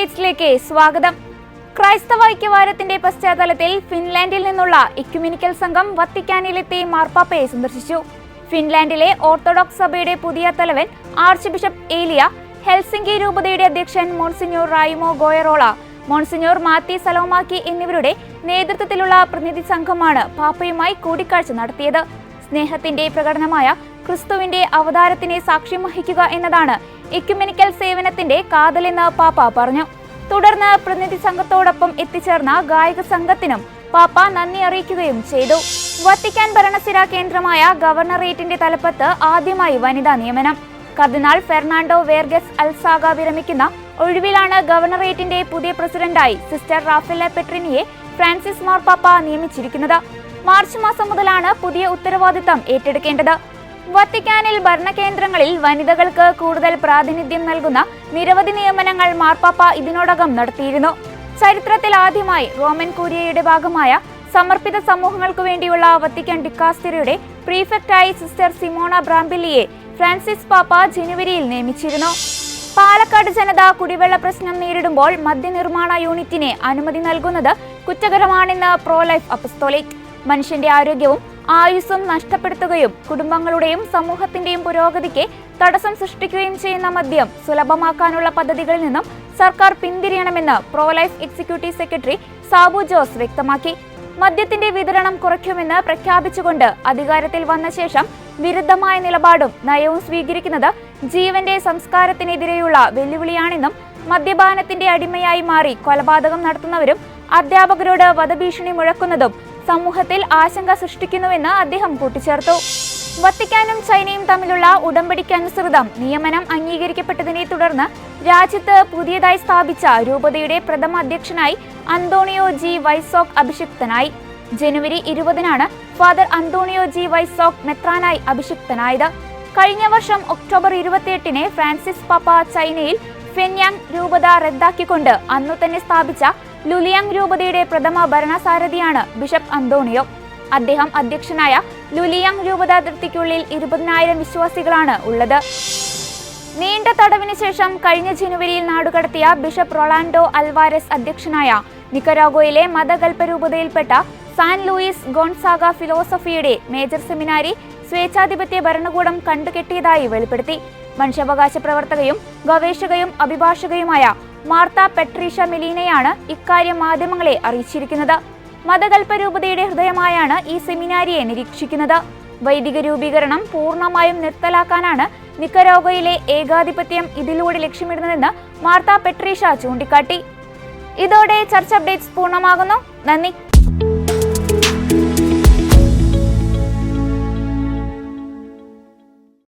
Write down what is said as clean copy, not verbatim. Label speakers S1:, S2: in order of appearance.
S1: അപ്ഡേറ്റ്സിലേക്ക് സ്വാഗതം. ക്രൈസ്തവ ഐക്യവാരത്തിന്റെ പശ്ചാത്തലത്തിൽ ഫിൻലാൻഡിൽ നിന്നുള്ള ഇക്യുമെനിക്കൽ സംഘം വത്തിക്കാനിലെത്തി മാർപ്പാപ്പയെ സന്ദർശിച്ചു. ഫിൻലാൻഡിലെ ഓർത്തഡോക്സ് സഭയുടെ പുതിയ തലവൻ ആർച്ച് ബിഷപ്പ് ഏലിയ, ഹെൽസിംകി രൂപതയുടെ അധ്യക്ഷൻ മോൺസിഞ്ഞോർ റായിമോ ഗോയറോള, മോൺസിഞ്ഞോർ മാത്തി സലോമാക്കി എന്നിവരുടെ നേതൃത്വത്തിലുള്ള പ്രതിനിധി സംഘമാണ് പാപ്പയുമായി കൂടിക്കാഴ്ച നടത്തിയത്. സ്നേഹത്തിന്റെ പ്രകടനമായ ക്രിസ്തുവിന്റെ അവതാരത്തിനെ സാക്ഷ്യം വഹിക്കുക എന്നതാണ് ഇക്യുമെനിക്കൽ സേവനത്തിന്റെ കാതലെന്ന് പാപ്പ പറഞ്ഞു. തുടർന്ന് പ്രതിനിധി സംഘത്തോടൊപ്പം എത്തിച്ചേർന്ന ഗായക സംഘത്തിനും പാപ്പ നന്ദി അറിയിക്കുകയും ചെയ്തു. വത്തിക്കാൻ ഭരണസിര കേന്ദ്രമായ ഗവർണറേറ്റിന്റെ തലപ്പത്ത് ആദ്യമായി വനിതാ നിയമനം. കർദിനാൾ ഫെർണാണ്ടോ വേർഗസ് അൽസാഗ വിരമിക്കുന്ന ഒഴിവിലാണ് ഗവർണറേറ്റിന്റെ പുതിയ പ്രസിഡന്റായി സിസ്റ്റർ റാഫേല പെട്രിനിയെ ഫ്രാൻസിസ് മാർപ്പാപ്പ നിയമിച്ചിരിക്കുന്നത്. മാർച്ച് മാസം മുതലാണ് പുതിയ ഉത്തരവാദിത്തം ഏറ്റെടുക്കേണ്ടത്. വത്തിക്കാനിൽ ഭരണകേന്ദ്രങ്ങളിൽ വനിതകൾക്ക് കൂടുതൽ പ്രാതിനിധ്യം നൽകുന്ന നിരവധി നിയമനങ്ങൾ മാർപ്പാപ്പ ഇതിനോടകം നടത്തിയിരുന്നു. ചരിത്രത്തിൽ ആദ്യമായി റോമൻ കൂരിയയുടെ ഭാഗമായ സമർപ്പിത സമൂഹങ്ങൾക്കു വേണ്ടിയുള്ള വത്തിക്കാൻ ഡിക്കാസ്റ്ററിയുടെ പ്രീഫെക്റ്റായി സിസ്റ്റർ സിമോണ ബ്രാംബില്ലിയെ ഫ്രാൻസിസ് പാപ്പ ജനുവരിയിൽ നിയമിച്ചിരുന്നു. പാലക്കാട് ജനത കുടിവെള്ള പ്രശ്നം നേരിടുമ്പോൾ മദ്യനിർമ്മാണ യൂണിറ്റിനെ അനുമതി നൽകുന്നത് കുറ്റകരമാണെന്ന് പ്രോ ലൈഫ് അപ്പസ്തോലേറ്റ്. മനുഷ്യന്റെ ആരോഗ്യവും ആയുസ്സും നഷ്ടപ്പെടുത്തുകയും കുടുംബങ്ങളുടെയും സമൂഹത്തിന്റെയും പുരോഗതിക്ക് തടസ്സം സൃഷ്ടിക്കുകയും ചെയ്യുന്ന മദ്യം സുലഭമാക്കാനുള്ള പദ്ധതികളിൽ നിന്നും സർക്കാർ പിന്തിരിയണമെന്ന് pro life executive secretary Sabu Jose വ്യക്തമാക്കി. മദ്യത്തിന്റെ വിതരണം കുറയ്ക്കുമെന്ന് പ്രഖ്യാപിച്ചുകൊണ്ട് അധികാരത്തിൽ വന്ന ശേഷം വിരുദ്ധമായ നിലപാടും നയവും സ്വീകരിക്കുന്നത് ജീവന്റെ സംസ്കാരത്തിനെതിരെയുള്ള വെല്ലുവിളിയാണെന്നും മദ്യപാനത്തിന്റെ അടിമയായി മാറി കൊലപാതകം നടത്തുന്നവരും അധ്യാപകരോട് വധഭീഷണി മുഴക്കുന്നതും സമൂഹത്തിൽ ആശങ്ക സൃഷ്ടിക്കുന്നുവെന്ന് അദ്ദേഹം കൂട്ടിച്ചേർത്തു. വത്തിക്കാനും ചൈനയും തമ്മിലുള്ള ഉടമ്പടിക്കനുസൃതം നിയമനം അംഗീകരിക്കപ്പെട്ടതിനെ തുടർന്ന് രാജ്യത്ത് പുതിയതായി സ്ഥാപിച്ച രൂപതയുടെ പ്രഥമ അധ്യക്ഷനായി അന്തോണിയോ ജി വൈസോക് അഭിഷിക്തനായി. ജനുവരി 20-നാണ് ഫാദർ അന്തോണിയോ ജി വൈസോക് മെത്രാനായി അഭിഷിക്തനായത്. കഴിഞ്ഞ വർഷം ഒക്ടോബർ 28-ന് ഫ്രാൻസിസ് പാപ്പ ചൈനയിൽ ഫെൻയാങ് രൂപത റദ്ദാക്കിക്കൊണ്ട് അന്നു തന്നെ സ്ഥാപിച്ച ലുലിയാങ് രൂപതയുടെ പ്രഥമ ഭരണസാരഥിയാണ് ബിഷപ്പ് അന്തോണിയോ. അദ്ദേഹം അധ്യക്ഷനായ ലുലിയാങ് രൂപത അതിർത്തിക്കുള്ളിൽ 20,000 വിശ്വാസികളാണ് ഉള്ളത്. നീണ്ട തടവിന് ശേഷം കഴിഞ്ഞ ജനുവരിയിൽ നാടുകടത്തിയ ബിഷപ്പ് റൊളാൻഡോ അൽവാരസ് അധ്യക്ഷനായ നിക്കരാഗോയിലെ മതകൽപ്പരൂപതയിൽപ്പെട്ട സാൻ ലൂയിസ് ഗോൺസാഗ ഫിലോസഫിയുടെ മേജർ സെമിനാരി സ്വേച്ഛാധിപത്യ ഭരണകൂടം കണ്ടുകെട്ടിയതായി വെളിപ്പെടുത്തി. മനുഷ്യാവകാശ പ്രവർത്തകയും ഗവേഷകയും അഭിഭാഷകയുമായ മാർത്ത പെട്രീഷ മെലീനയാണ് ഇക്കാര്യം മാധ്യമങ്ങളെ അറിയിച്ചിരിക്കുന്നത്. മതകൽപ്പരൂപതയുടെ ഹൃദയമായാണ് ഈ സെമിനാരിയെ നിരീക്ഷിക്കുന്നത്. വൈദിക രൂപീകരണം പൂർണ്ണമായും നിർത്തലാക്കാനാണ് നിക്കരാഗോയിലെ ഏകാധിപത്യം ഇതിലൂടെ ലക്ഷ്യമിടുന്നതെന്ന് മാർത്ത പെട്രീഷ ചൂണ്ടിക്കാട്ടി. ഇതോടെ ചർച്ച അപ്ഡേറ്റ്സ് പൂർണ്ണമാകുന്നു. നന്ദി.